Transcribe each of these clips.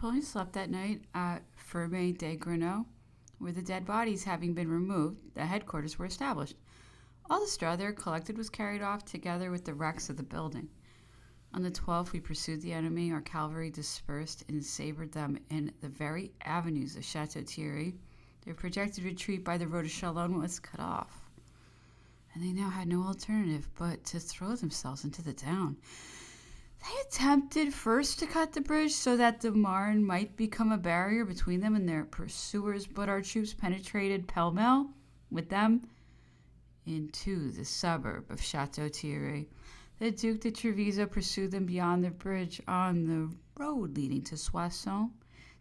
Napoleon slept that night at Ferme de Grenot, where the dead bodies having been removed, the headquarters were established. All the straw there collected was carried off together with the wrecks of the building. On the 12th, we pursued the enemy. Our cavalry dispersed and sabred them in the very avenues of Chateau Thierry. Their projected retreat by the road to Chalon was cut off, and they now had no alternative but to throw themselves into the town. They attempted first to cut the bridge so that the Marne might become a barrier between them and their pursuers, but our troops penetrated pell-mell with them into the suburb of Chateau Thierry. The Duc de Treviso pursued them beyond the bridge on the road leading to Soissons.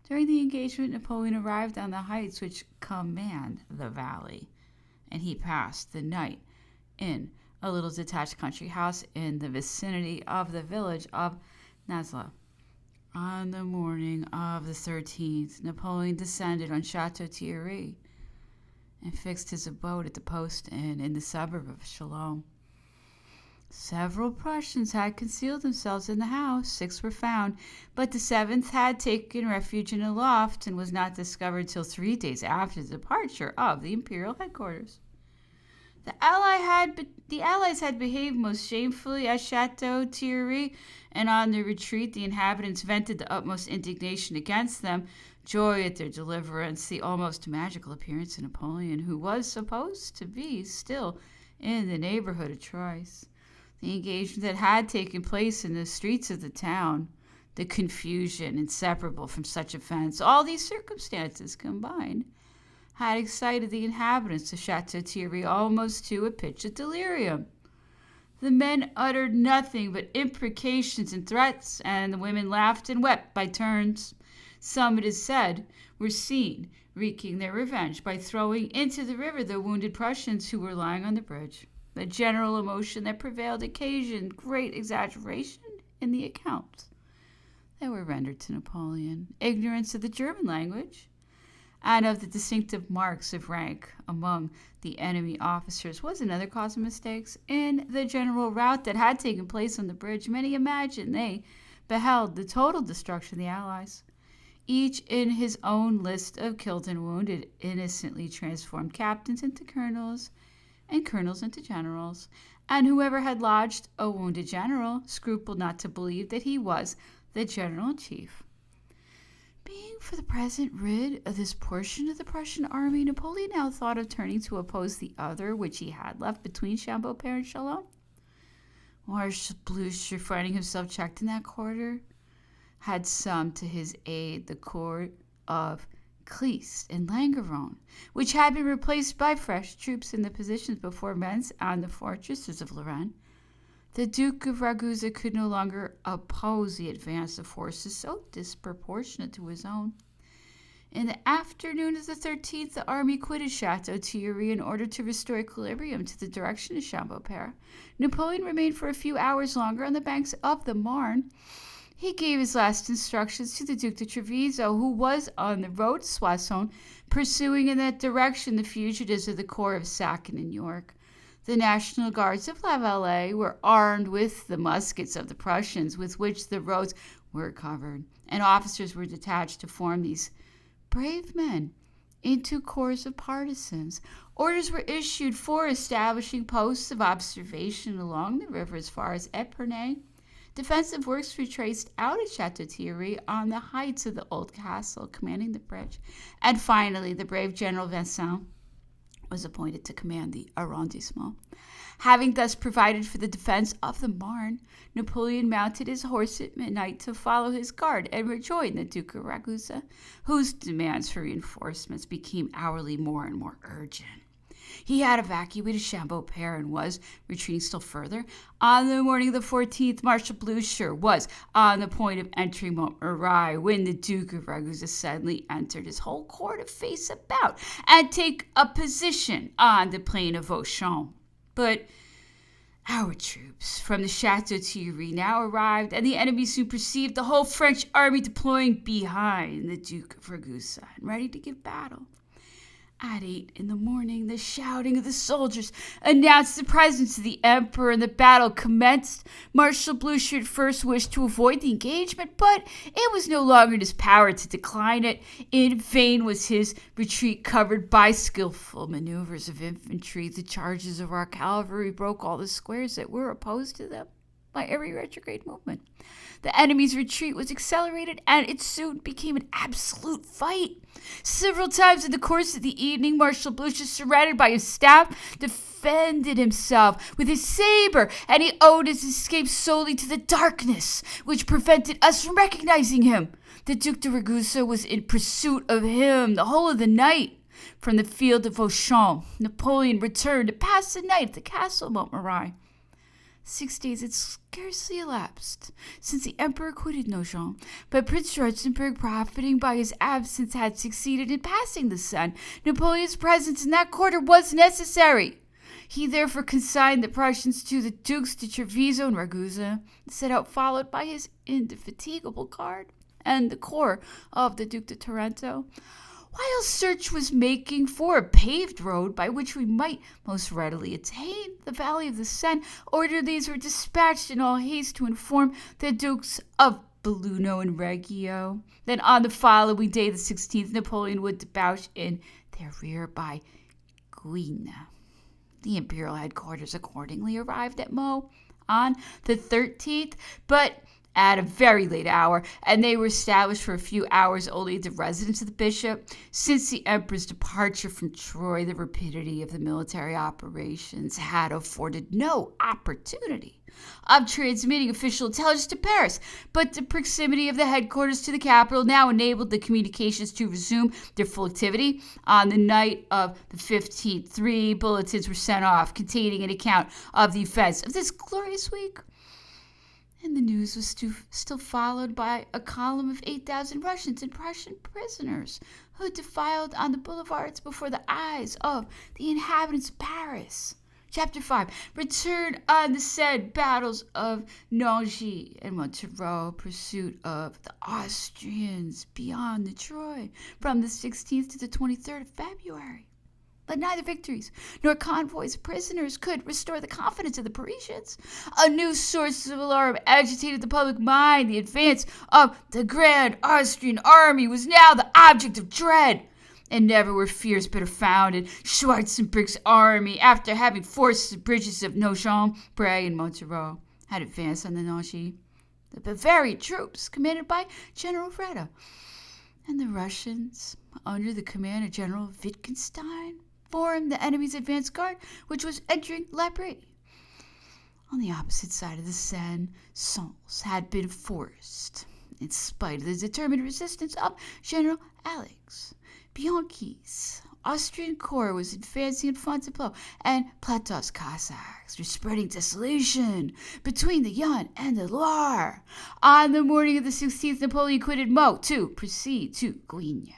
During the engagement, Napoleon arrived on the heights which command the valley, and he passed the night in a little detached country house in the vicinity of the village of Nasle. On the morning of the 13th, Napoleon descended on Chateau Thierry and fixed his abode at the post inn in the suburb of Chalon. Several Prussians had concealed themselves in the house. 6 were found, but the 7th had taken refuge in a loft and was not discovered till 3 days after the departure of the imperial headquarters. The Allies had behaved most shamefully at Chateau Thierry, and on their retreat the inhabitants vented the utmost indignation against them, joy at their deliverance, the almost magical appearance of Napoleon, who was supposed to be still in the neighborhood of Troyes, the engagement that had taken place in the streets of the town, the confusion inseparable from such events, all these circumstances combined had excited the inhabitants of Chateau Thierry almost to a pitch of delirium. The men uttered nothing but imprecations and threats, and the women laughed and wept by turns. Some, it is said, were seen wreaking their revenge by throwing into the river the wounded Prussians who were lying on the bridge. The general emotion that prevailed occasioned great exaggeration in the accounts that were rendered to Napoleon. Ignorance of the German language and of the distinctive marks of rank among the enemy officers was another cause of mistakes. In the general rout that had taken place on the bridge, many imagined they beheld the total destruction of the Allies. Each in his own list of killed and wounded innocently transformed captains into colonels and colonels into generals, and whoever had lodged a wounded general scrupled not to believe that he was the general-in-chief. Being for the present rid of this portion of the Prussian army, Napoleon now thought of turning to oppose the other which he had left between Chambord and Chalon. Marshal Blucher, finding himself checked in that quarter, had summoned to his aid the corps of Cleese and Langeron, which had been replaced by fresh troops in the positions before Metz and the fortresses of Lorraine. The Duke of Ragusa could no longer oppose the advance of forces so disproportionate to his own. In the afternoon of the 13th, the army quitted Chateau Thierry in order to restore equilibrium to the direction of Chambord. Napoleon remained for a few hours longer on the banks of the Marne. He gave his last instructions to the Duc de Treviso, who was on the road to Soissons, pursuing in that direction the fugitives of the corps of Sacon and York. The National Guards of La Vallee were armed with the muskets of the Prussians, with which the roads were covered, and officers were detached to form these brave men into corps of partisans. Orders were issued for establishing posts of observation along the river as far as Epernay. Defensive works were traced out at Chateau Thierry on the heights of the old castle commanding the bridge, and finally the brave General Vincent was appointed to command the arrondissement. Having thus provided for the defense of the Marne, Napoleon mounted his horse at midnight to follow his guard and rejoin the Duke of Ragusa, whose demands for reinforcements became hourly more and more urgent. He had evacuated Chambord and was retreating still further. On the morning of the 14th, Marshal Blucher was on the point of entering Montmirail when the Duke of Ragusa suddenly entered his whole corps to face about and take a position on the plain of Auchan. But our troops from the Chateau Thierry now arrived, and the enemy soon perceived the whole French army deploying behind the Duke of Ragusa and ready to give battle. At 8 in the morning, the shouting of the soldiers announced the presence of the emperor, and the battle commenced. Marshal Blucher at first wished to avoid the engagement, but it was no longer in his power to decline it. In vain was his retreat covered by skillful maneuvers of infantry. The charges of our cavalry broke all the squares that were opposed to them by every retrograde movement. The enemy's retreat was accelerated, and it soon became an absolute fight. Several times in the course of the evening, Marshal Blucher, surrounded by his staff, defended himself with his saber, and he owed his escape solely to the darkness, which prevented us from recognizing him. The Duc de Ragusa was in pursuit of him the whole of the night. From the field of Auchamp, Napoleon returned to pass the night at the castle of Montmirail. 6 days had scarcely elapsed since the emperor quitted Nogent, but Prince Schwarzenberg, profiting by his absence, had succeeded in passing the Seine. Napoleon's presence in that quarter was necessary. He therefore consigned the Prussians to the Dukes de Treviso and Ragusa, and set out followed by his indefatigable guard and the corps of the Duc de Taranto. While search was making for a paved road by which we might most readily attain the valley of the Seine, orderlies were dispatched in all haste to inform the Dukes of Belluno and Reggio that on the following day, the 16th, Napoleon would debouch in their rear by Guignes. The imperial headquarters accordingly arrived at Meaux on the 13th, but at a very late hour, and they were established for a few hours only at the residence of the bishop. Since the emperor's departure from Troyes, the rapidity of the military operations had afforded no opportunity of transmitting official intelligence to Paris, but the proximity of the headquarters to the capital now enabled the communications to resume their full activity. On the night of the 15th, 3 bulletins were sent off containing an account of the events of this glorious week. And the news was still followed by a column of 8,000 Russians and Prussian prisoners who defiled on the boulevards before the eyes of the inhabitants of Paris. Chapter 5. Return on the said battles of Nangy and Montereau, pursuit of the Austrians beyond the Troy from the 16th to the 23rd of February. But neither victories nor convoys of prisoners could restore the confidence of the Parisians. A new source of alarm agitated the public mind. The advance of the Grand Austrian army was now the object of dread. And never were fears better founded. Schwarzenberg's army, after having forced the bridges of Nogent, Bray, and Montereau, had advanced on the Nancy. The Bavarian troops, commanded by General Freda, and the Russians, under the command of General Wittgenstein, formed the enemy's advance guard, which was entering La Brie. On the opposite side of the Seine, Sens had been forced, in spite of the determined resistance of General Alex. Bianchi's Austrian corps was advancing in Fontainebleau, and Plato's Cossacks were spreading desolation between the Yonne and the Loire. On the morning of the 16th, Napoleon quitted Meaux to proceed to Guignes,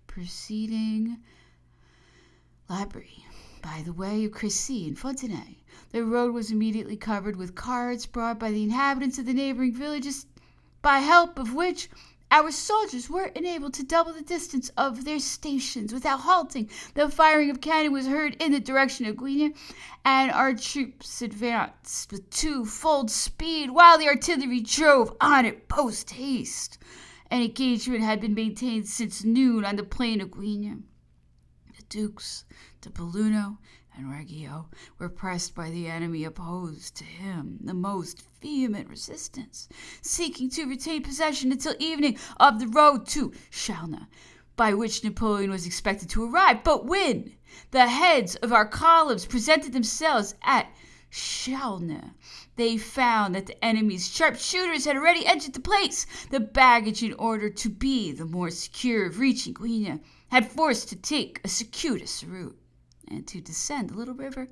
proceeding La Brie by the way of Crécy and Fontenay. The road was immediately covered with carts brought by the inhabitants of the neighboring villages, by help of which our soldiers were enabled to double the distance of their stations without halting. The firing of cannon was heard in the direction of Guignes, and our troops advanced with twofold speed, while the artillery drove on at post haste. An engagement had been maintained since noon on the plain of Guignes. The Dukes de Belluno and Reggio were pressed by the enemy, opposed to him the most vehement resistance, seeking to retain possession until evening of the road to Chalnes, by which Napoleon was expected to arrive. But when the heads of our columns presented themselves at Chalnes, they found that the enemy's sharpshooters had already entered the place. The baggage, in order to be the more secure of reaching Guignes, had forced to take a circuitous route and to descend the little river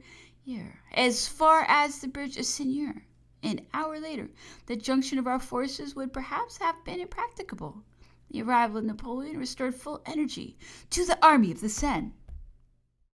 Eure as far as the bridge of Seigneur. An hour later, the junction of our forces would perhaps have been impracticable. The arrival of Napoleon restored full energy to the army of the Seine.